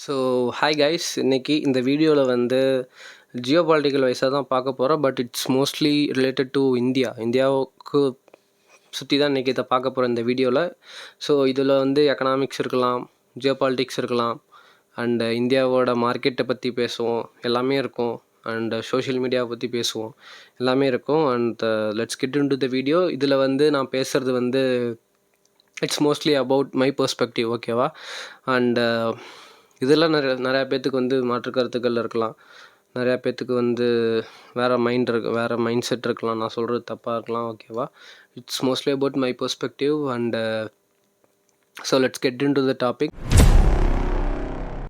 So hi guys, இன்னைக்கு இந்த வீடியோவில் வந்து ஜியோ பாலிட்டிக்கல் வைஸாக தான் பார்க்க போகிறோம். But it's mostly related to இந்தியாவுக்கு சுற்றி தான் இன்றைக்கி இதை பார்க்க போகிறோம் இந்த வீடியோவில். ஸோ இதில் வந்து எக்கனாமிக்ஸ் இருக்கலாம், ஜியோ பாலிட்டிக்ஸ் இருக்கலாம், அண்டு இந்தியாவோட மார்க்கெட்டை பற்றி பேசுவோம், எல்லாமே இருக்கும். அண்ட் சோஷியல் மீடியாவை பற்றி பேசுவோம், எல்லாமே இருக்கும். And let's get in to the video. இதில் வந்து நான் பேசுகிறது வந்து it's mostly about my perspective, ஓகேவா? அண்டு இதெல்லாம் நிறையா பேர்த்துக்கு வந்து மாற்று கருத்துக்கள் இருக்கலாம், நிறையா பேர்த்துக்கு வந்து வேறு மைண்ட் செட் இருக்கலாம், நான் சொல்கிறது தப்பாக இருக்கலாம், ஓகேவா? It's mostly about my perspective. And so let's get in to the topic.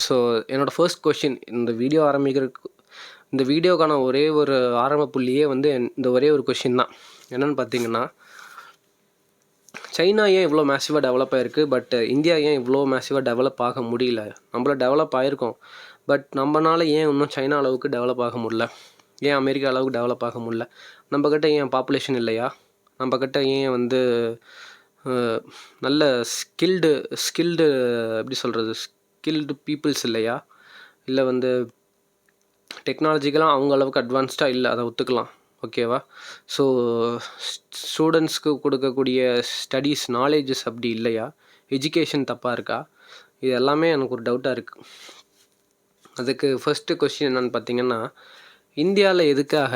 So என்னோடய ஃபர்ஸ்ட் கொஷின், இந்த வீடியோக்கான ஒரே ஒரு ஆரம்ப புள்ளியே வந்து இந்த ஒரே ஒரு கொஷின் தான். என்னென்னு பார்த்தீங்கன்னா, சைனா ஏன் இவ்வளோ மேசிவாக டெவலப் ஆகிருக்கு, பட் இந்தியா ஏன் இவ்வளோ மேசிவாக டெவலப் ஆக முடியல? நம்மள டெவலப் ஆகிருக்கோம், பட் நம்மளால் ஏன் இன்னும் சைனா அளவுக்கு டெவலப் ஆக முடியல? ஏன் அமெரிக்கா அளவுக்கு டெவலப் ஆக முடியல? நம்மக்கிட்ட ஏன் பாப்புலேஷன் இல்லையா? நம்மக்கிட்ட ஏன் வந்து நல்ல ஸ்கில்டு எப்படி சொல்கிறது, ஸ்கில்டு பீப்புள்ஸ் இல்லையா? இல்லை வந்து டெக்னாலஜிக்கெலாம் அவங்க அளவுக்கு அட்வான்ஸ்டாக இல்லை, அதை ஒத்துக்கலாம், ஓகேவா? ஸோ ஸ்டூடெண்ட்ஸ்க்கு கொடுக்கக்கூடிய ஸ்டடீஸ் நாலேஜஸ் அப்படி இல்லையா? எஜுகேஷன் தப்பாக இருக்கா? இது எல்லாமே எனக்கு ஒரு டவுட்டாக இருக்குது. அதுக்கு ஃபஸ்ட்டு கொஸ்டின் என்னென்னு பார்த்தீங்கன்னா, இந்தியாவில் எதுக்காக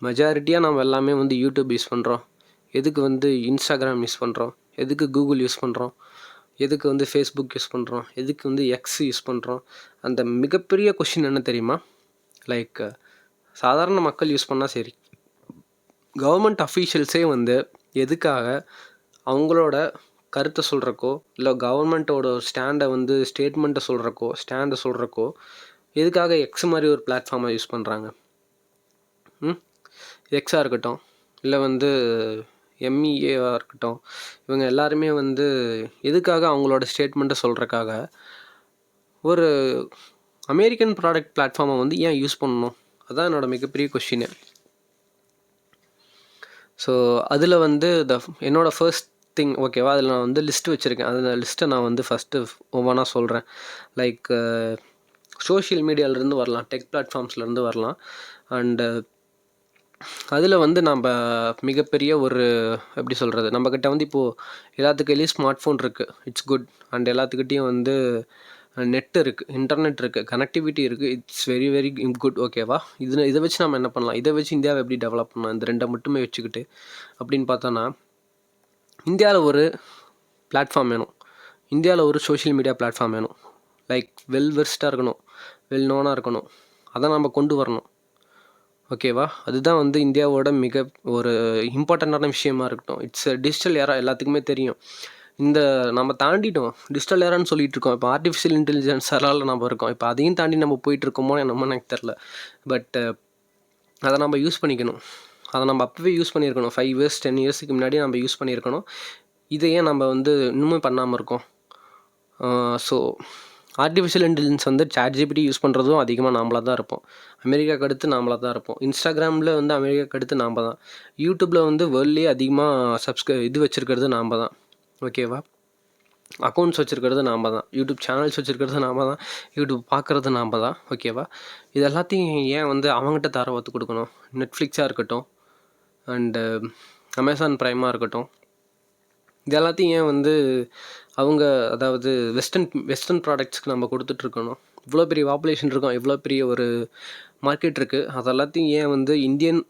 மெஜாரிட்டியாக நம்ம எல்லாமே வந்து யூடியூப் யூஸ் பண்ணுறோம், எதுக்கு வந்து இன்ஸ்டாகிராம் யூஸ் பண்ணுறோம், எதுக்கு கூகுள் யூஸ் பண்ணுறோம், எதுக்கு வந்து ஃபேஸ்புக் யூஸ் பண்ணுறோம், எதுக்கு வந்து எக்ஸ் யூஸ் பண்ணுறோம்? அந்த மிகப்பெரிய கொஷின் என்ன தெரியுமா? லைக் சாதாரண மக்கள் யூஸ் பண்ணால் சரி, கவர்மெண்ட் அஃபீஷியல்ஸே வந்து எதுக்காக அவங்களோட கருத்தை சொல்கிறக்கோ, இல்லை கவர்மெண்ட்டோட ஸ்டேட்மெண்ட்டை சொல்கிறக்கோ எதுக்காக எக்ஸ் மாதிரி ஒரு பிளாட்ஃபார்மை யூஸ் பண்ணுறாங்க? எக்ஸாக இருக்கட்டும், இல்லை வந்து எம்இஏவாக இருக்கட்டும், இவங்க எல்லாருமே வந்து எதுக்காக அவங்களோட ஸ்டேட்மெண்ட்டை சொல்கிறக்காக ஒரு அமெரிக்கன் ப்ராடக்ட் பிளாட்ஃபார்மை வந்து ஏன் யூஸ் பண்ணணும்? அதுதான் என்னோடய மிகப்பெரிய கொஷினு. ஸோ அதில் வந்து என்னோடய ஃபர்ஸ்ட் திங், ஓகேவா? அதில் நான் வந்து லிஸ்ட்டு வச்சுருக்கேன். அந்த லிஸ்ட்டை நான் வந்து ஃபஸ்ட்டு ஒவ்வொன்றா சொல்கிறேன். லைக் சோஷியல் மீடியாவிலேருந்து வரலாம், டெக் பிளாட்ஃபார்ம்ஸ்லேருந்து வரலாம். அண்டு அதில் வந்து நம்ம மிகப்பெரிய ஒரு எப்படி சொல்கிறது, நம்மக்கிட்ட வந்து இப்போது எல்லாத்துக்கிட்டையும் ஸ்மார்ட் ஃபோன் இருக்குது, இட்ஸ் குட். அண்ட் எல்லாத்துக்கிட்டேயும் வந்து நெட் இருக்குது, இன்டர்நெட் இருக்குது, கனெக்டிவிட்டி இருக்குது, இட்ஸ் வெரி வெரி குட், ஓகேவா? இதை வச்சு நம்ம என்ன பண்ணலாம், இதை வச்சு இந்தியாவை எப்படி டெவலப் பண்ணலாம், இந்த ரெண்டை மட்டுமே வச்சுக்கிட்டு அப்படின்னு பார்த்தோன்னா, இந்தியாவில் ஒரு பிளாட்ஃபார்ம் வேணும், இந்தியாவில் ஒரு சோஷியல் மீடியா பிளாட்ஃபார்ம் வேணும். லைக் வெல் வெர்ஸ்டாக இருக்கணும், வெல் நோனாக இருக்கணும், அதை நம்ம கொண்டு வரணும், ஓகேவா? அதுதான் வந்து இந்தியாவோட மிக ஒரு இம்பார்ட்டண்ட்டான விஷயமா இருக்கட்டும். இட்ஸ் டிஜிட்டல் ஏரா, எல்லாத்துக்குமே தெரியும். இந்த நம்ம தாண்டிட்டோம், டிஜிட்டல் ஏரான்னு சொல்லிட்டு இருக்கோம். இப்போ ஆர்டிஃபிஷியல் இன்டெலிஜென்ஸால் நம்ம இருக்கோம். இப்போ அதையும் தாண்டி நம்ம போயிட்டுருக்கோமோ என்னமோ எனக்கு தெரில. பட் அதை நம்ம யூஸ் பண்ணிக்கணும். அதை நம்ம அப்போவே யூஸ் பண்ணியிருக்கணும். 5 இயர்ஸ் 10 இயர்ஸுக்கு முன்னாடி நம்ம யூஸ் பண்ணியிருக்கணும். இதை ஏன் நம்ம வந்து இன்னுமே பண்ணாமல் இருக்கோம்? ஸோ ஆர்டிஃபிஷியல் இன்டெலிஜென்ஸ் வந்து ChatGPT யூஸ் பண்ணுறதும் அதிகமாக நாமளாக தான் இருப்போம். அமெரிக்காவுக்கு அடுத்து நாமளாக தான் இருப்போம். இன்ஸ்டாகிராமில் வந்து அமெரிக்காவுக்கு அடுத்து நாம் தான். யூடியூப்பில் வந்து வேர்ல்ட்லேயே அதிகமாக இது வச்சுருக்கிறது நாம் தான், ஓகேவா? அக்கௌண்ட்ஸ் வச்சுருக்கிறது நாம் தான், யூடியூப் சேனல்ஸ் வச்சுருக்கிறது நாம் தான், யூடியூப் பார்க்குறது நாம் தான், ஓகேவா? இது எல்லாத்தையும் ஏன் வந்து அவங்ககிட்ட தரவத்து கொடுக்கணும்? நெட்ஃப்ளிக்ஸாக இருக்கட்டும், அண்டு அமேசான் ப்ரைமாக இருக்கட்டும், இது எல்லாத்தையும் ஏன் வந்து அவங்க, அதாவது வெஸ்டர்ன் ப்ராடக்ட்ஸ்க்கு நம்ம கொடுத்துட்ருக்கணும்? இவ்வளோ பெரிய பாப்புலேஷன் இருக்கோம், இவ்வளோ பெரிய ஒரு மார்க்கெட் இருக்குது, அது எல்லாத்தையும் ஏன் வந்து இந்தியன்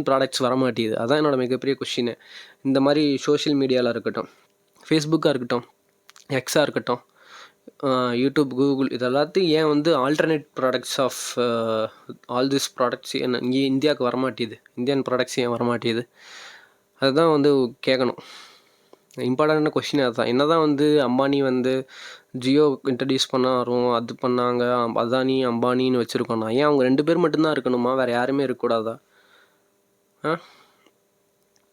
ப்ராடக்ட்ஸ் வர மாட்டேங்குது? அதான் என்னோடய மிகப்பெரிய கொஷினு. இந்த மாதிரி சோஷியல் மீடியாவில் இருக்கட்டும், ஃபேஸ்புக்காக இருக்கட்டும், எக்ஸாக இருக்கட்டும், யூடியூப், கூகுள், இது எல்லாத்தையும் ஏன் வந்து alternate products of all this products இங்கே இந்தியாவுக்கு வரமாட்டேது? இந்தியன் ப்ராடக்ட்ஸ் ஏன் வரமாட்டேது? அதுதான் வந்து கேட்கணும். இம்பார்ட்டண்டான கொஷின் அதுதான். என்ன தான் வந்து அம்பானி வந்து ஜியோ இன்ட்ரடியூஸ் பண்ணாரும், அது பண்ணாங்க, அதானி அம்பானின்னு வச்சுருக்கோண்ணா, ஏன் அவங்க 2 பேர் மட்டும்தான் இருக்கணுமா? வேறு யாருமே இருக்கக்கூடாதா?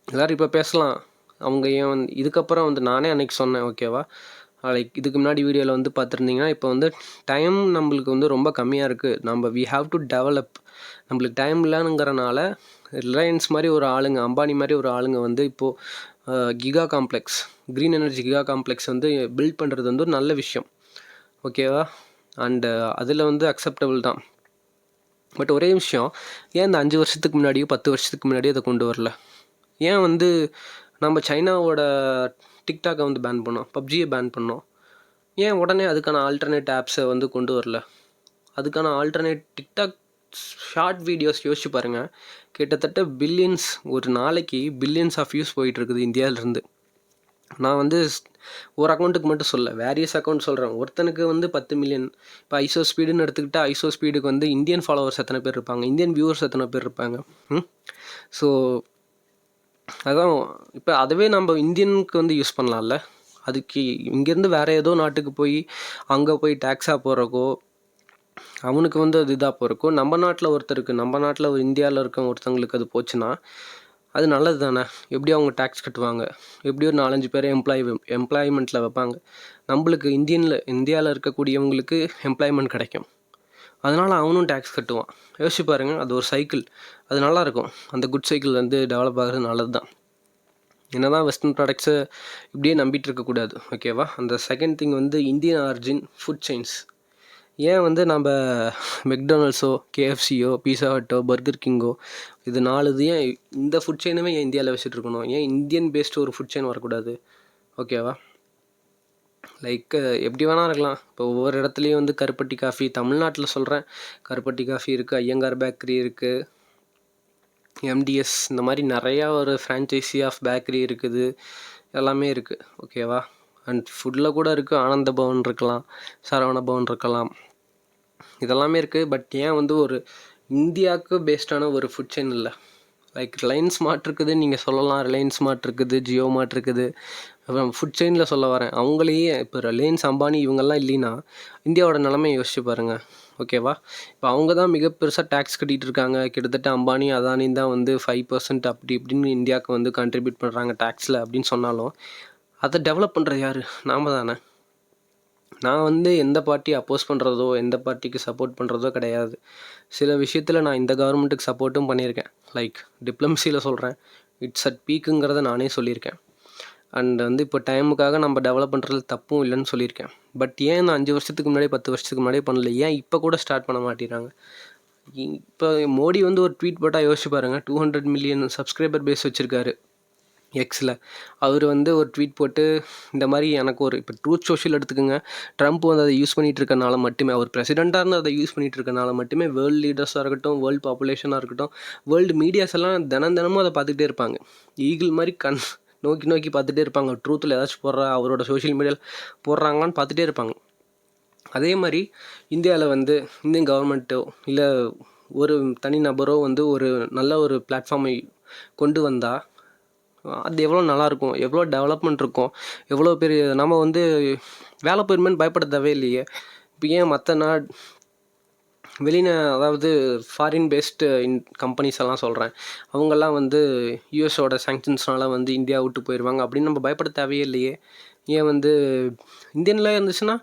எல்லோரும் இப்போ பேசலாம், அவங்க ஏன் வந்து இதுக்கப்புறம் வந்து நானே அன்றைக்கி சொன்னேன், ஓகேவா? லைக் இதுக்கு முன்னாடி வீடியோவில் வந்து பார்த்துருந்தீங்கன்னா, இப்போ வந்து டைம் நம்மளுக்கு வந்து ரொம்ப கம்மியாக இருக்குது, வி ஹாவ் டு டெவலப். நம்மளுக்கு டைம் இல்லைங்கிறனால ரிலையன்ஸ் மாதிரி ஒரு ஆளுங்க, அம்பானி மாதிரி ஒரு ஆளுங்க வந்து இப்போது giga complex, green energy giga complex வந்து பில்ட் பண்ணுறது வந்து ஒரு நல்ல விஷயம். ஓகேவா? அண்டு அதில் வந்து அக்செப்டபிள் தான். பட் ஒரே விஷயம், ஏன் இந்த 5 வருஷத்துக்கு முன்னாடியோ 10 வருஷத்துக்கு முன்னாடியோ அதை கொண்டு வரல? ஏன் வந்து நம்ம சைனாவோட டிக்டாக்கை வந்து பேன் பண்ணோம், பப்ஜியை பேன் பண்ணோம்? ஏன் உடனே அதுக்கான ஆல்டர்னேட் ஆப்ஸை வந்து கொண்டு வரல? அதுக்கான ஆல்டர்னேட் டிக்டாக் ஷார்ட் வீடியோஸ் யோசிச்சு பாருங்கள். கிட்டத்தட்ட பில்லியன்ஸ், ஒரு நாளைக்கு பில்லியன்ஸ் ஆஃப் வியூஸ் போயிட்டுருக்குது இந்தியாவிலேருந்து. நான் வந்து ஒரு அக்கௌண்ட்டுக்கு மட்டும் சொல்ல, வேரியஸ் அக்கௌண்ட் சொல்கிறேன். ஒருத்தனுக்கு வந்து 10 மில்லியன். இப்போ ஐசோ ஸ்பீடுன்னு எடுத்துக்கிட்டால் ஐசோ ஸ்பீடுக்கு வந்து இந்தியன் ஃபாலோவர்ஸ் எத்தனை பேர் இருப்பாங்க, இந்தியன் வியூவர்ஸ் எத்தனை பேர் இருப்பாங்க? ஸோ அதான், இப்போ அதுவே நம்ம இந்தியனுக்கு வந்து யூஸ் பண்ணலாம்ல. அதுக்கு இங்கேருந்து வேறு ஏதோ நாட்டுக்கு போய் அங்கே போய் டேக்ஸாக போகிறக்கோ, அவனுக்கு வந்து அது இதாக போகிறக்கோ, நம்ம நாட்டில் ஒருத்தருக்கு, நம்ம நாட்டில் ஒரு இந்தியாவில் இருக்க ஒருத்தங்களுக்கு அது போச்சுன்னா அது நல்லது தானே? எப்படி அவங்க டேக்ஸ் கட்டுவாங்க, எப்படி ஒரு 4-5 பேர் எம்ப்ளாய்மெண்ட்டில் வைப்பாங்க. நம்மளுக்கு இந்தியாவில் இருக்கக்கூடியவங்களுக்கு எம்ப்ளாய்மெண்ட் கிடைக்கும், அதனால் அவனும் டேக்ஸ் கட்டுவான். யோசிச்சு பாருங்கள், அது ஒரு சைக்கிள். அது நல்லாயிருக்கும். அந்த குட் சைக்கிள் வந்து டெவலப் ஆகிறது நல்லது தான். என்ன தான் வெஸ்டர்ன் ப்ராடக்ட்ஸை இப்படியே நம்பிட்டு இருக்கக்கூடாது, ஓகேவா? அந்த செகண்ட் திங் வந்து இந்தியன் ஆரிஜின் ஃபுட் செயின்ஸ். ஏன் வந்து நம்ம மெக்டானல்ட்ஸோ, கேஎஃப்சியோ, பீஸா ஹட்டோ, பர்கர் கிங்கோ, இது 4 இது ஏன் இந்த ஃபுட் செயினுமே ஏன் இந்தியாவில் வச்சுட்டு இருக்கணும்? ஏன் இந்தியன் பேஸ்டு ஒரு ஃபுட் செயின் வரக்கூடாது? ஓகேவா? லைக் எப்படி வேணால் இருக்கலாம். இப்போ ஒவ்வொரு இடத்துலையும் வந்து கருப்பட்டி காஃபி, தமிழ்நாட்டில் சொல்கிறேன், கருப்பட்டி காஃபி இருக்குது, ஐயங்கார் பேக்கரி இருக்குது, எம்டிஎஸ், இந்த மாதிரி நிறையா ஒரு ஃப்ரான்ச்சைஸி ஆஃப் பேக்கரி இருக்குது, எல்லாமே இருக்குது, ஓகேவா? அண்ட் ஃபுட்டில் கூட இருக்குது, ஆனந்த பவன் இருக்கலாம், சரவண பவன் இருக்கலாம், இதெல்லாமே இருக்குது. பட் ஏன் வந்து ஒரு இந்தியாவுக்கு பேஸ்டான ஒரு ஃபுட் செயின் இல்லை? லைக் ரிலையன்ஸ் மார்ட் இருக்குது, நீங்கள் சொல்லலாம், ரிலையன்ஸ் மார்ட் இருக்குது, ஜியோ மார்ட் இருக்குது. அப்புறம் ஃபுட் செயினில் சொல்ல வரேன், அவங்களையே இப்போ ரிலையன்ஸ், அம்பானி இவங்கெல்லாம் இல்லைன்னா இந்தியாவோட நிலைமை யோசிச்சு பாருங்கள், ஓகேவா? இப்போ அவங்க தான் மிக பெருசாக டேக்ஸ் கட்டிகிட்டு இருக்காங்க. கிட்டத்தட்ட அம்பானி, அதானி தான் வந்து 5% அப்படி இப்படின்னு இந்தியாவுக்கு வந்து கான்ட்ரிபியூட் பண்ணுறாங்க டேக்ஸில் அப்படின்னு சொன்னாலும் அதை டெவலப் பண்ணுறது யார்? நாம் தானே. நான் வந்து எந்த பார்ட்டி அப்போஸ் பண்ணுறதோ, எந்த பார்ட்டிக்கு சப்போர்ட் பண்ணுறதோ கிடையாது. சில விஷயத்தில் நான் இந்த கவர்மெண்ட்டுக்கு சப்போர்ட்டும் பண்ணியிருக்கேன். லைக் டிப்ளமசியில் சொல்கிறேன், இட்ஸ் அட் பீக்குங்கிறத நானே சொல்லியிருக்கேன். அண்ட் வந்து இப்போ டைமுக்காக நம்ம டெவலப் பண்ணுறது தப்பும் இல்லைன்னு சொல்லியிருக்கேன். பட் ஏன் நான் 5 வருஷத்துக்கு முன்னாடி 10 வருஷத்துக்கு முன்னாடியே பண்ணல? ஏன் இப்போ கூட ஸ்டார்ட் பண்ண மாட்டேறாங்க? இப்போ மோடி வந்து ஒரு ட்வீட் போட்டால் யோசிச்சு பாருங்கள், 200 மில்லியன் சப்ஸ்கிரைபர் பேஸ் வச்சுருக்காரு எக்ஸில். அவர் வந்து ஒரு ட்வீட் போட்டு இந்த மாதிரி எனக்கு ஒரு, இப்போ ட்ரூத் சோஷியல் எடுத்துக்கோங்க, ட்ரம்ப் வந்து அதை யூஸ் பண்ணிகிட்டு இருக்கனால மட்டுமே, அவர் பிரசிடெண்ட்டாக இருந்து அதை யூஸ் பண்ணிகிட்டு இருக்கனால மட்டுமே வேர்ல்டு லீடர்ஸாக இருக்கட்டும், வேர்ல்டு பாப்புலேஷனாக இருக்கட்டும், வேர்ல்டு மீடியாஸ் எல்லாம் தினமும் அதை பார்த்துக்கிட்டே இருப்பாங்க. ஈகிள் மாதிரி நோக்கி பார்த்துட்டே இருப்பாங்க. ட்ரூத்தில் ஏதாச்சும் அவரோட சோஷியல் மீடியாவில் போடுறாங்களான்னு பார்த்துட்டே இருப்பாங்க. அதே மாதிரி இந்தியாவில் வந்து இந்தியன் கவர்மெண்ட்டோ இல்லை ஒரு தனிநபரோ வந்து ஒரு நல்ல ஒரு பிளாட்ஃபார்மை கொண்டு வந்தால் அது எவ்வளோ நல்லாயிருக்கும், எவ்வளோ டெவலப்மெண்ட் இருக்கும், எவ்வளோ பேர் நம்ம வந்து வேலை போயிருமேன்னு பயப்பட தேவையே இல்லையே. இப்போ ஏன் மற்ற அதாவது ஃபாரின் பேஸ்டு கம்பெனிஸ் எல்லாம் சொல்கிறேன், அவங்கெல்லாம் வந்து யூஎஸோட சாங்ஷன்ஸ்னால வந்து இந்தியா விட்டு போயிடுவாங்க அப்படின்னு நம்ம பயப்பட தேவையே இல்லையே. ஏன் வந்து இந்தியனில் இருந்துச்சுன்னா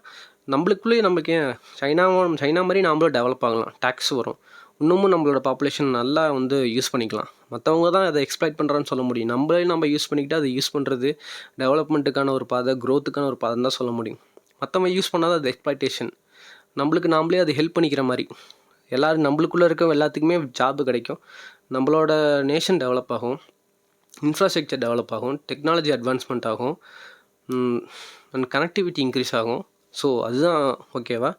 நம்மளுக்கு ஏன் சைனா மாதிரி நாமளும் டெவலப் ஆகலாம், டேக்ஸ் வரும், இன்னமும் நம்மளோட பாப்புலேஷன் நல்லா வந்து யூஸ் பண்ணிக்கலாம். மற்றவங்க தான் அதை எக்ஸ்ப்ளாய்ட் பண்ணுறான்னு சொல்ல முடியும். நம்ம யூஸ் பண்ணிக்கிட்டு அதை யூஸ் பண்ணுறது டெவலப்மெண்ட்டுக்கான ஒரு பாதை, க்ரோத்துக்கான ஒரு பாதை தான் சொல்ல முடியும். மற்றவங்க யூஸ் பண்ணாத அது எக்ஸ்ப்ளாய்டேஷன். நாமளே அது ஹெல்ப் பண்ணிக்கிற மாதிரி. எல்லோரும் நம்மளுக்குள்ளே இருக்க எல்லாத்துக்குமே ஜாபு கிடைக்கும், நம்மளோட நேஷன் டெவலப் ஆகும், இன்ஃப்ராஸ்ட்ரக்சர் டெவலப் ஆகும், டெக்னாலஜி அட்வான்ஸ்மெண்ட் ஆகும், அண்ட் கனெக்டிவிட்டி இன்க்ரீஸ் ஆகும். ஸோ அதுதான், ஓகேவா?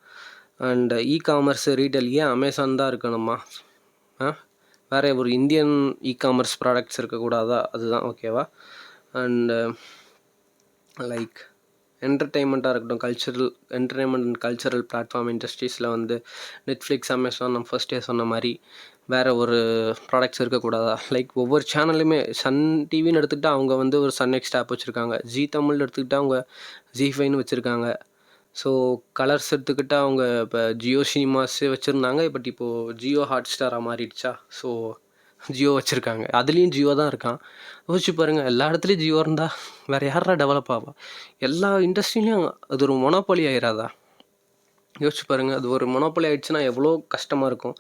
அண்ட் காமர்ஸ், ரீட்டைல் ஏன் அமேசான் தான் இருக்கணுமா? வேறு ஒரு இந்தியன் காமர்ஸ் ப்ராடக்ட்ஸ் இருக்கக்கூடாதா? அதுதான், ஓகேவா? அண்டு லைக் என்டர்டெயின்மெண்ட்டாக இருக்கட்டும், என்டர்டெயின்மெண்ட் அண்ட் கல்ச்சரல் பிளாட்ஃபார்ம் இண்டஸ்ட்ரீஸில் வந்து நெட்ஃப்ளிக்ஸ், அமேசான், நம்ம ஃபர்ஸ்டே சொன்ன மாதிரி வேறு ஒரு ப்ராடக்ட்ஸ் இருக்கக்கூடாதா? லைக் ஒவ்வொரு சேனல்லையுமே, சன் டிவின்னு எடுத்துக்கிட்டால் அவங்க வந்து ஒரு சன் நெக்ஸ்ட் ஆப் வச்சுருக்காங்க, ஜி தமிழ் எடுத்துக்கிட்டால் அவங்க ஜி5ன்னு வச்சுருக்காங்க. ஸோ கலர்ஸ் எடுத்துக்கிட்டால் அவங்க இப்போ ஜியோ சினிமாஸே வச்சுருந்தாங்க, பட் இப்போது ஜியோ ஹாட் ஸ்டாராக மாறிடுச்சா, ஸோ ஜியோ வச்சுருக்காங்க. அதுலேயும் ஜியோ தான் இருக்கான். யோசிச்சு பாருங்கள், எல்லா இடத்துலையும் ஜியோ இருந்தால் வேறு யாரா டெவலப் ஆவா? எல்லா இண்டஸ்ட்ரிலையும் அது ஒரு மொனோபொலி ஆயிடாதா? யோசிச்சு பாருங்கள், அது ஒரு மொனோபொலி ஆகிடுச்சுன்னா எவ்வளோ கஷ்டமாக இருக்கும்.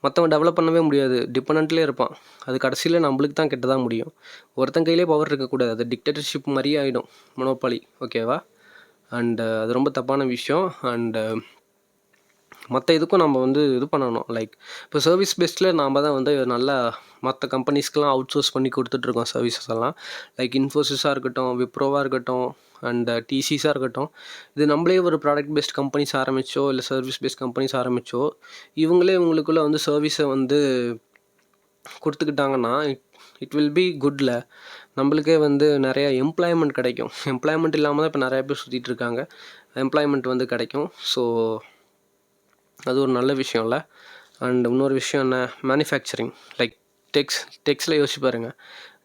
மற்றவன் டெவலப் பண்ணவே முடியாது, டிபெண்ட்லேயே இருப்பான். அது கடைசியில் நம்மளுக்கு தான் கெட்டதாக முடியும். ஒருத்தன் கையிலே பவர் இருக்கக்கூடாது, அது டிக்டேட்டர்ஷிப் மாதிரியே ஆகிடும் மொனோபொலி, ஓகேவா? அண்டு அது ரொம்ப தப்பான விஷயம். அண்டு மற்ற இதுக்கும் நம்ம வந்து இது பண்ணணும். லைக் இப்போ சர்வீஸ் பேஸ்டில் நாம் தான் வந்து நல்லா மற்ற கம்பெனிஸ்க்கெலாம் அவுட் சோர்ஸ் பண்ணி கொடுத்துட்ருக்கோம் சர்வீசஸ் எல்லாம். லைக் இன்ஃபோசிஸாக இருக்கட்டும், விப்ரோவாக இருக்கட்டும், அண்ட் டிசிஸாக இருக்கட்டும். இது நம்மளே ஒரு ப்ராடக்ட் பேஸ்ட் கம்பெனிஸ் ஆரம்பித்தோ இல்லை சர்வீஸ் பேஸ்ட் கம்பெனிஸ் ஆரம்பித்தோ இவங்களே இவங்களுக்குள்ளே வந்து சர்வீஸை வந்து கொடுத்துக்கிட்டாங்கன்னா இட் வில் பி குட்ல. நம்மளுக்கே வந்து நிறைய எம்ப்ளாய்மெண்ட் கிடைக்கும். எம்ப்ளாய்மெண்ட் இல்லாமல் தான் இப்போ நிறைய பேர் சுற்றிட்டு இருக்காங்க. எம்ப்ளாய்மெண்ட் வந்து கிடைக்கும். ஸோ அது ஒரு நல்ல விஷயம் இல்லை. அண்ட் இன்னொரு விஷயம் என்ன, மேனுஃபேக்சரிங் லைக் டெக்ஸில் யோசிச்சு பாருங்கள்.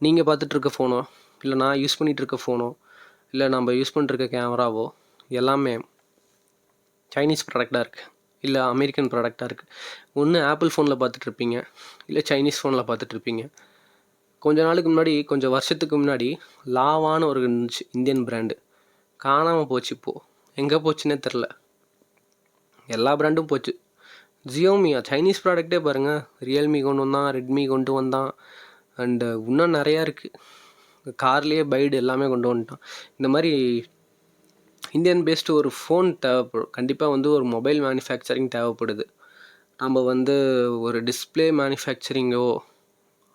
நீங்கள் பார்த்துட்ருக்க ஃபோனோ இல்லை நான் யூஸ் பண்ணிகிட்ருக்க ஃபோனோ இல்லை நம்ம யூஸ் பண்ணிட்டுருக்க கேமராவோ எல்லாமே சைனீஸ் ப்ராடக்டாக இருக்குது இல்லை அமெரிக்கன் ப்ராடக்டாக இருக்குது. ஒன்று ஆப்பிள் ஃபோனில் பார்த்துட்ருப்பீங்க இல்லை சைனீஸ் ஃபோனில் பார்த்துட்ருப்பீங்க. கொஞ்ச நாளுக்கு முன்னாடி, கொஞ்சம் வருஷத்துக்கு முன்னாடி லாவான்னு ஒரு இருந்துச்சு இந்தியன் பிராண்டு, காணாமல் போச்சு. இப்போது எங்கே போச்சுன்னே தெரில. எல்லா பிராண்டும் போச்சு. ஜியோமியா சைனீஸ் ப்ராடக்டே பாருங்கள், ரியல்மி கொண்டு வந்தான், ரெட்மி கொண்டு வந்தான், அண்டு இன்னும் நிறையா இருக்குது. கார்லேயே பைடு எல்லாமே கொண்டு வந்துட்டான். இந்த மாதிரி இந்தியன் பேஸ்டு ஒரு ஃபோன் தேவைப்படும். கண்டிப்பாக வந்து ஒரு மொபைல் மேனுஃபேக்சரிங் தேவைப்படுது. நம்ம வந்து ஒரு டிஸ்பிளே மேனுஃபேக்சரிங்கோ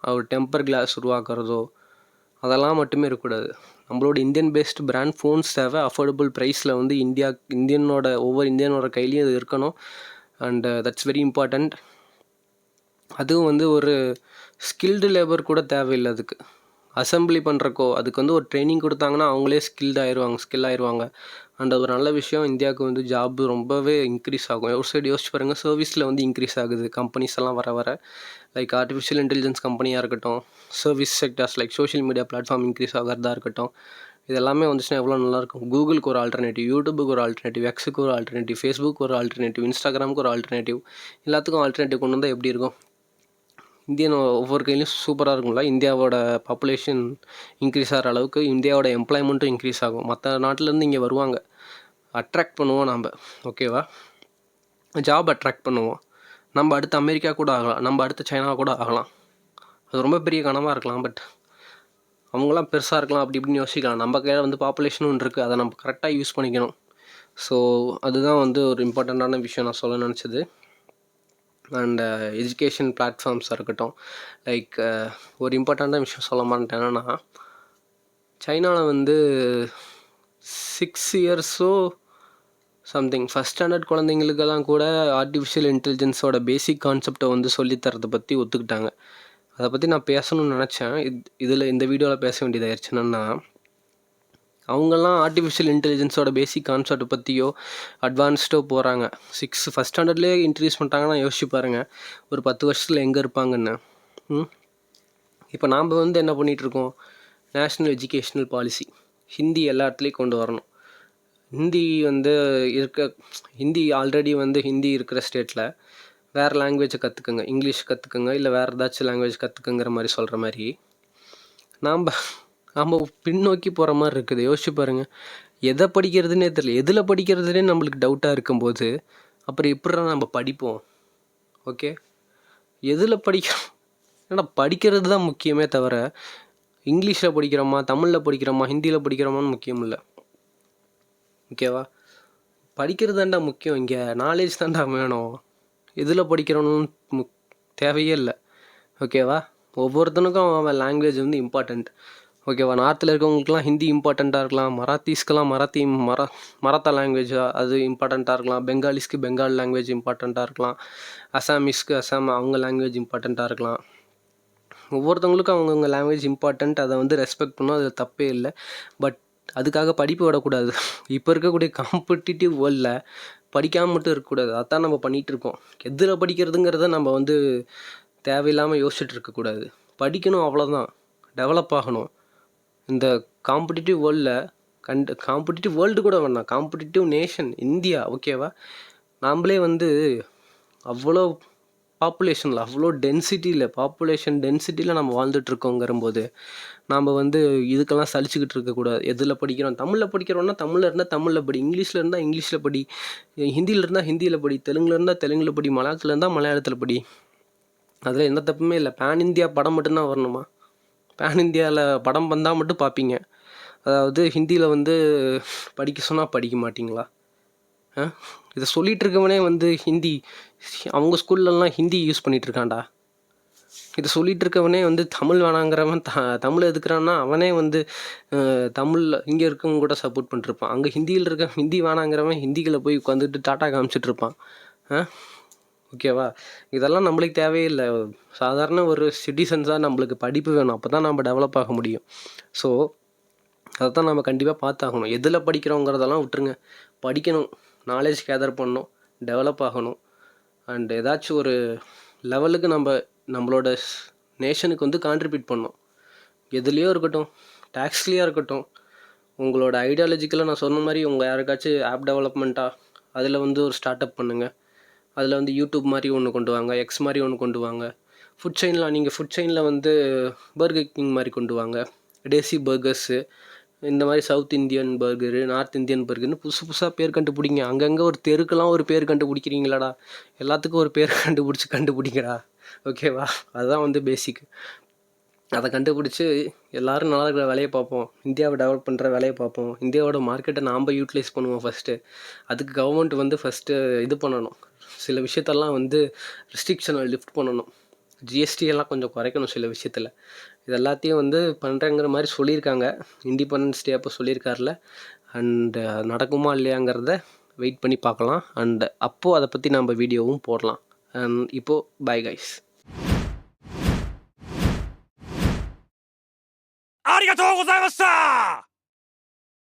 ஒரு டெம்பர் கிளாஸ் உருவாக்குறதோ அதெல்லாம் மட்டுமே இருக்கக்கூடாது. நம்மளோட இந்தியன் பேஸ்டு பிராண்ட் ஃபோன்ஸ் தேவை. அஃபோர்டபுள் ப்ரைஸில் வந்து ஒவ்வொரு இந்தியனோட கையிலையும் இது இருக்கணும். And that's very important. அதுவும் வந்து ஒரு ஸ்கில்டு லேபர் கூட தேவையில்லை அதுக்கு. அசம்பிளி பண்ணுறக்கோ அதுக்கு வந்து ஒரு ட்ரைனிங் கொடுத்தாங்கன்னா அவங்களே ஸ்கில் ஆயிடுவாங்க. அண்ட் அது ஒரு நல்ல விஷயம். இந்தியாவுக்கு வந்து ஜாப் ரொம்பவே இன்க்ரீஸ் ஆகும். ஒரு சைடு யோசிச்சு பாருங்கள், சர்வீஸில் வந்து இன்க்ரீஸ் ஆகுது கம்பெனிஸ் எல்லாம் வர லைக் ஆர்டிஃபிஷியல் இன்டெலிஜென்ஸ் கம்பெனியாக இருக்கட்டும், service sectors like social media platform increase ஆகிறதா இருக்கட்டும். இது எல்லாமே வந்துச்சுன்னா எவ்வளோ நல்லாயிருக்கும். கூகுளுக்கு ஒரு ஆல்டர்னேட்டிவ், யூடியூபுக்கு ஒரு ஆல்டர்னேட்டிவ், எக்ஸுக்கு ஒரு ஆல்டர்னேட்டிவ், ஃபேஸ்புக்கு ஒரு ஆல்டர்னேட்டிவ், இன்ஸ்டாகிராமுக்கு ஒரு ஆல்டர்னேட்டிவ், எல்லாத்துக்கும் ஆல்டர்னேட்டிவ் கொண்டு வந்தால் எப்படி இருக்கும்? இந்தியன் ஒவ்வொரு கையிலையும் சூப்பராக இருக்கும்ல. இந்தியாவோட பாப்புலேஷன் இன்க்ரீஸ் ஆகிற அளவுக்கு இந்தியாவோட எம்ப்ளாய்மெண்ட்டும் இன்க்ரீஸ் ஆகும். மற்ற நாட்டிலேருந்து இங்கே வருவாங்க, அட்ராக்ட் பண்ணுவோம் நம்ம. ஓகேவா? ஜாப் அட்ராக்ட் பண்ணுவோம். நம்ம அடுத்து அமெரிக்கா கூட ஆகலாம், நம்ம அடுத்து சைனா கூட ஆகலாம். அது ரொம்ப பெரிய கனவாக இருக்கலாம். பட் அவங்களாம் பெருசாக இருக்கலாம், அப்படி இப்படின்னு யோசிக்கலாம். நம்ம கையில் வந்து பாப்புலேஷனும் இருக்குது, அதை நம்ம கரெக்டாக யூஸ் பண்ணிக்கணும். ஸோ அதுதான் வந்து ஒரு இம்பார்ட்டண்ட்டான விஷயம் நான் சொல்ல நினச்சது. அண்ட் எஜுகேஷன் பிளாட்ஃபார்ம்ஸாக இருக்கட்டும். லைக் ஒரு இம்பார்ட்டண்ட்டான விஷயம் சொல்ல மாட்டேன். என்னென்னா, சைனாவில் வந்து 6 இயர்ஸோ சம்திங் ஃபஸ்ட் ஸ்டாண்டர்ட் குழந்தைங்களுக்கெல்லாம் கூட ஆர்டிஃபிஷியல் இன்டெலிஜென்ஸோட பேசிக் கான்செப்டை வந்து சொல்லித்தரதை பற்றி ஒத்துக்கிட்டாங்க. அதை பற்றி நான் பேசணும்னு நினச்சேன். இந்த வீடியோவில் பேச வேண்டியதாகிடுச்சு. என்னென்னா, அவங்கெல்லாம் ஆர்டிஃபிஷியல் இன்டெலிஜென்ஸோட பேசிக் கான்செப்ட் பற்றியோ அட்வான்ஸ்டோ போகிறாங்க. ஃபஸ்ட் ஸ்டாண்டர்ட்லேயே இன்ட்ரடியூஸ் பண்ணிட்டாங்கன்னா யோசிச்சு பாருங்கள் ஒரு 10 வருஷத்தில் எங்கே இருப்பாங்கன்னு. இப்போ நாம் வந்து என்ன பண்ணிகிட்ருக்கோம், நேஷ்னல் எஜுகேஷ்னல் பாலிசி, ஹிந்தி எல்லா இடத்துலையும் கொண்டு வரணும். ஹிந்தி ஆல்ரெடி வந்து ஹிந்தி இருக்கிற ஸ்டேட்டில் வேறு லாங்குவேஜை கற்றுக்குங்க, இங்கிலீஷ் கற்றுக்குங்க, இல்லை வேறு ஏதாச்சும் லாங்குவேஜ் கற்றுக்குங்கிற மாதிரி சொல்கிற மாதிரி நம்ம பின்னோக்கி போகிற மாதிரி இருக்குது. யோசிச்சு பாருங்கள், எதை படிக்கிறதுனே தெரியல. எதில் படிக்கிறதுனே நம்மளுக்கு டவுட்டாக இருக்கும்போது அப்புறம் எப்படிடா நம்ம படிப்போம்? ஓகே, எதில் படிக்கிறோம்? ஏன்னா படிக்கிறது தான் முக்கியமே தவிர இங்கிலீஷில் படிக்கிறோமா, தமிழில் படிக்கிறோமா, ஹிந்தியில் படிக்கிறோமான்னு முக்கியம் இல்லை. ஓகேவா? படிக்கிறது தான்டா முக்கியம். இங்கே நாலேஜ் தான்டா வேணும். எதில் படிக்கிறோன்னு தேவையே இல்லை. ஓகேவா? ஒவ்வொருத்தனுக்கும் அவன் லாங்குவேஜ் வந்து இம்பார்ட்டண்ட். ஓகேவா? நார்த்தில் இருக்கவங்களுக்குலாம் ஹிந்தி இம்பார்ட்டண்ட்டாக இருக்கலாம், மராத்தீஸ்க்கெலாம் மராத்தா லாங்குவேஜ் அது இம்பார்ட்டண்ட்டாக இருக்கலாம், பெங்காலிஸ்க்கு பெங்கால் லாங்குவேஜ் இம்பார்ட்டண்ட்டாக இருக்கலாம், அசாமீஸ்க்கு அவங்க லாங்குவேஜ் இம்பார்ட்டண்ட்டாக இருக்கலாம். ஒவ்வொருத்தவங்களுக்கும் அவங்கவுங்க லாங்குவேஜ் இம்பார்ட்டண்ட். அதை வந்து ரெஸ்பெக்ட் பண்ணணும், அது தப்பே இல்லை. பட் அதுக்காக படிப்பு விடக்கூடாது. இப்போ இருக்கக்கூடிய காம்படிட்டிவ் வேர்ல்டில் படிக்காமல் மட்டும் இருக்கக்கூடாது. அதான் நம்ம பண்ணிகிட்ருக்கோம். எதில் படிக்கிறதுங்கிறத நம்ம வந்து தேவையில்லாமல் யோசிச்சுட்டு இருக்கக்கூடாது. படிக்கணும், அவ்வளோதான். டெவலப் ஆகணும். இந்த காம்படிட்டிவ் வேர்ல்டில் காம்படிட்டிவ் வேர்ல்டு கூட வேணாம், காம்படிட்டிவ் நேஷன் இந்தியா. ஓகேவா? நாம்ளே வந்து அவ்வளோ பாப்புலேஷனில், அவ்வளோ பாப்புலேஷன் டென்சிட்டியில் நம்ம வாழ்ந்துட்டுருக்கோங்கிறம்போது நாம் வந்து இதுக்கெல்லாம் சலிச்சுக்கிட்டு இருக்கக்கூடாது. எதில் படிக்கிறோம், தமிழில் படிக்கிறோன்னா தமிழில் இருந்தால் தமிழில் படி, இங்கிலீஷில் இருந்தால் இங்கிலீஷில் படி, ஹிந்தியில் இருந்தால் ஹிந்தியில் படி, தெலுங்கில் இருந்தால் தெலுங்கில் படி, மலையாளத்தில் இருந்தால் மலையாளத்தில் படி. அதில் எந்த தப்புமே இல்லை. பேன் இந்தியா படம் மட்டும்தான் வரணுமா? பேன் இந்தியாவில் படம் வந்தால் மட்டும் பார்ப்பீங்க. அதாவது ஹிந்தியில் வந்து படிக்க சொன்னால் படிக்க மாட்டிங்களா? இதை சொல்லிகிட்டு இருக்கவனே வந்து ஹிந்தி அவங்க ஸ்கூல்லலாம் ஹிந்தி யூஸ் பண்ணிகிட்ருக்கான்டா. இதை சொல்லிகிட்டு இருக்கவனே வந்து தமிழ் வேணாங்கிறவன் தமிழ் எதுக்குறான்னா அவனே வந்து தமிழில் இங்கே இருக்கவங்க கூட சப்போர்ட் பண்ணிட்டுருப்பான். அங்கே ஹிந்தியில் இருக்க ஹிந்தி வேணாங்கிறவன் ஹிந்திகளை போய் உட்காந்துட்டு டாட்டா காமிச்சிட்ருப்பான். ஓகேவா? இதெல்லாம் நம்மளுக்கு தேவையே இல்லை. சாதாரண ஒரு சிட்டிசன்ஸாக நம்மளுக்கு படிப்பு வேணும். அப்போ தான் நம்ம டெவலப் ஆக முடியும். ஸோ அதை தான் நம்ம கண்டிப்பாக பார்த்தாகணும். எதில் படிக்கிறோங்கிறதெல்லாம் விட்டுருங்க. படிக்கணும், நாலேஜ் கேதர் பண்ணணும், டெவலப் ஆகணும். அண்ட் ஏதாச்சும் ஒரு லெவலுக்கு நம்மளோட நேஷனுக்கு வந்து கான்ட்ரிபியூட் பண்ணணும். எதுலேயோ இருக்கட்டும், டேக்ஸ்லேயே இருக்கட்டும், உங்களோட ஐடியாலஜிக்கலாக நான் சொன்ன மாதிரி உங்கள் யாருக்காச்சும் ஆப் டெவலப்மெண்ட்டாக அதில் வந்து ஒரு ஸ்டார்ட் அப் பண்ணுங்கள். அதில் வந்து யூடியூப் மாதிரி ஒன்று கொண்டு வாங்க, எக்ஸ் மாதிரி ஒன்று கொண்டு வாங்க. ஃபுட் செயினில் வந்து பர்கர் கிங் மாதிரி கொண்டு வாங்க. டேசி பர்கர்ஸு, இந்த மாதிரி south Indian burger, north Indian பர்கர்னு புதுசாக பேர் கண்டுபிடிங்க. அங்கங்கே ஒரு தெருக்கெல்லாம் ஒரு பேர் கண்டுபிடிக்கிறீங்களாடா, எல்லாத்துக்கும் ஒரு பேர் கண்டுபிடிங்கடா. ஓகேவா? அதுதான் வந்து பேசிக். அதை கண்டுபிடிச்சி எல்லோரும் நல்லா இருக்கிற வேலையை பார்ப்போம். இந்தியாவை டெவலப் பண்ணுற வேலையை பார்ப்போம். இந்தியாவோட மார்க்கெட்டை நாம் யூட்டிலைஸ் பண்ணுவோம் ஃபஸ்ட்டு. அதுக்கு கவர்மெண்ட் வந்து ஃபஸ்ட்டு இது பண்ணணும். சில விஷயத்தெல்லாம் வந்து ரெஸ்ட்ரிக்ஷனை லிஃப்ட் பண்ணணும். ஜிஎஸ்டி எல்லாம் கொஞ்சம் குறைக்கணும் சில விஷயத்தில். இது எல்லாத்தையும் வந்து பண்ணுறேங்கிற மாதிரி சொல்லியிருக்காங்க. இண்டிபெண்டன்ஸ் டே அப்போ சொல்லியிருக்காருல. அண்டு நடக்குமா இல்லையாங்கிறத வெயிட் பண்ணி பார்க்கலாம். அண்டு அப்போது அதை பற்றி நம்ம வீடியோவும் போடலாம். அண்ட் இப்போது பை கைஸ். ありがとうございました